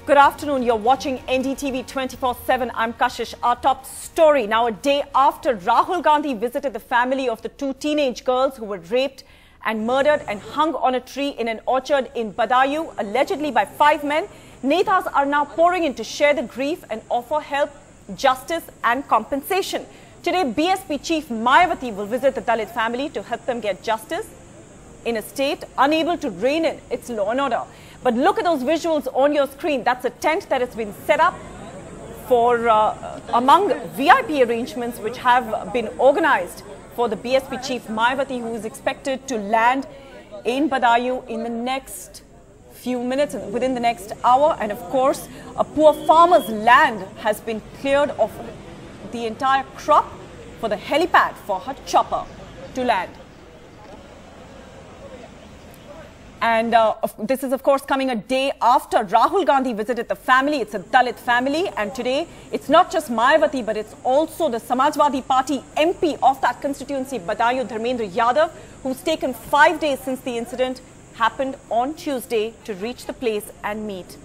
Good afternoon. You're watching NDTV 24/7. I'm Kashish. Our top story now, a day after Rahul Gandhi visited the family of the two teenage girls who were raped and murdered and hung on a tree in an orchard in Badayu, allegedly by 5 men. Netas are now pouring in to share the grief and offer help, justice and compensation. Today, BSP Chief Mayawati will visit the Dalit family to help them get justice in a state unable to rein in its law and order. But look at those visuals on your screen. That's a tent that has been set up for among VIP arrangements which have been organized for the BSP Chief Mayawati, who is expected to land in Badayu in the next few minutes, within the next hour. And of course, a poor farmer's land has been cleared of the entire crop for the helipad for her chopper to land. And this is, of course, coming a day after Rahul Gandhi visited the family. It's a Dalit family. And today, it's not just Mayawati, but it's also the Samajwadi Party MP of that constituency, Badayu, Dharmendra Yadav, who's taken 5 days since the incident happened on Tuesday to reach the place and meet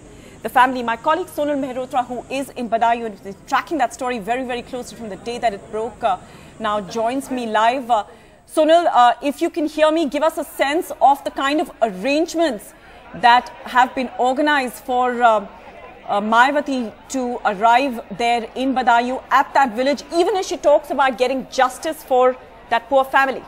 the family. My colleague Sonal Mehrotra, who is in Badayu and is tracking that story very, very closely from the day that it broke, now joins me live. Sonal, if you can hear me, give us a sense of the kind of arrangements that have been organized for Mayawati to arrive there in Badayu at that village, even as she talks about getting justice for that poor family.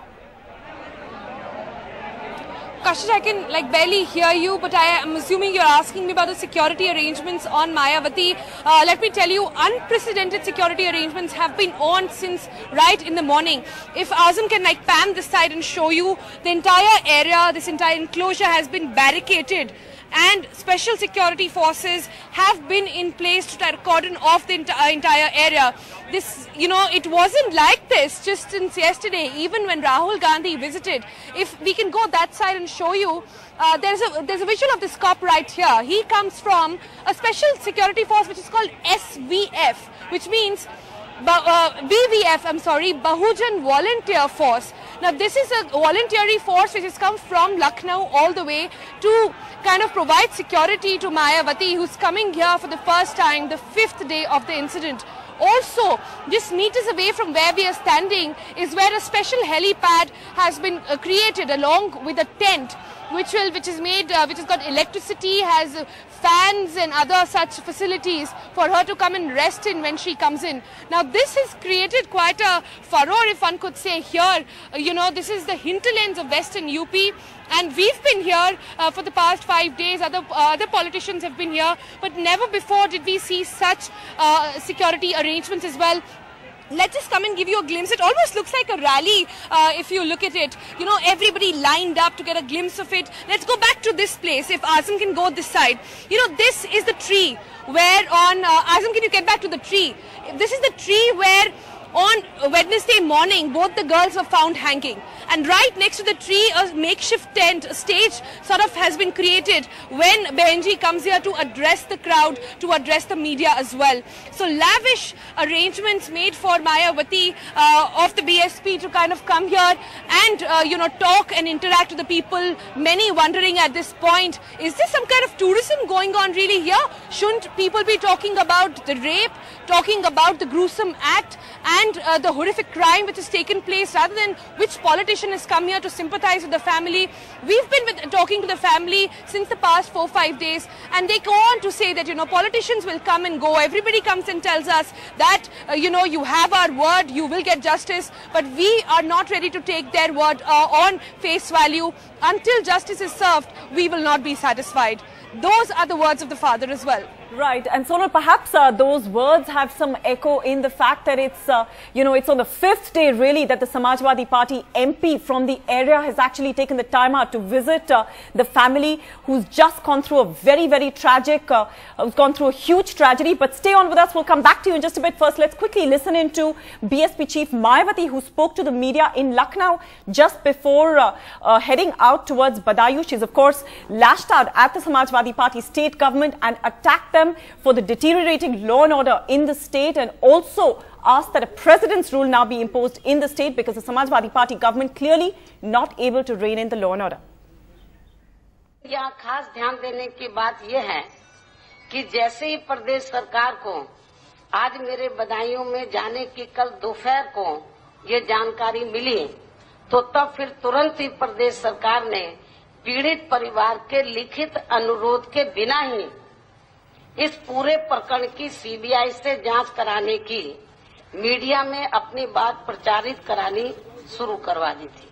Kashish, I can barely hear you, but I am assuming you're asking me about the security arrangements on Mayawati. Let me tell you, unprecedented security arrangements have been on since right in the morning. If Azam can pan this side and show you, the entire area, this entire enclosure has been barricaded, and special security forces have been in place to try to cordon off the entire area. This, it wasn't like this just since yesterday, even when Rahul Gandhi visited. If we can go that side and show you, there's a visual of this cop right here. He comes from a special security force which is called SVF, which means BVF, Bahujan Volunteer Force. Now, this is a voluntary force which has come from Lucknow all the way to kind of provide security to Mayawati, who's coming here for the first time, the 5th day of the incident. Also, just meters away from where we are standing is where a special helipad has been created along with a tent, which has got electricity, has fans and other such facilities for her to come and rest in when she comes in. Now, this has created quite a furore, if one could say, here. This is the hinterlands of Western UP, and we've been here for the past 5 days. Other politicians have been here, but never before did we see such security arrangements as well. Let's just come and give you a glimpse. It almost looks like a rally if you look at it. Everybody lined up to get a glimpse of it. Let's go back to this place. If Azam can go this side. This is the tree where on... Azam, can you get back to the tree? This is the tree where on Wednesday morning, both the girls were found hanging. And right next to the tree, a makeshift tent, a stage sort of has been created when Benji comes here to address the crowd, to address the media as well. So lavish arrangements made for Mayawati of the BSP to kind of come here and, talk and interact with the people. Many wondering at this point, is this some kind of tourism going on really here? Shouldn't people be talking about the rape, talking about the gruesome act and the horrific crime which has taken place, rather than which politician has come here to sympathize with the family? We've been talking to the family since the past 4-5 days, and they go on to say that, politicians will come and go. Everybody comes and tells us that, you have our word, you will get justice, but we are not ready to take their word on face value. Until justice is served, we will not be satisfied. Those are the words of the father as well. Right. And Sonal, perhaps those words have some echo in the fact that it's, it's on the 5th day really that the Samajwadi Party MP from the area has actually taken the time out to visit the family who's just gone through a very, very tragic, who's gone through a huge tragedy. But stay on with us. We'll come back to you in just a bit. First, let's quickly listen into BSP Chief Mayawati, who spoke to the media in Lucknow just before heading out towards Badayu. She's, of course, lashed out at the Samajwadi Party state government and attacked them for the deteriorating law and order in the state, and also asked that a president's rule now be imposed in the state because the Samajwadi Party government clearly not able to rein in the law and order. यहाँ खास ध्यान देने की बात यह है कि जैसे ही प्रदेश सरकार को आज मेरे बदायूं में जाने की कल दोपहर को ये जानकारी मिली, तो तब फिर तुरंत ही प्रदेश सरकार ने पीड़ित परिवार के लिखित अनुरोध के बिना ही इस पूरे प्रकरण की सीबीआई से जांच कराने की मीडिया में अपनी बात प्रचारित करानी शुरू करवा दी थी।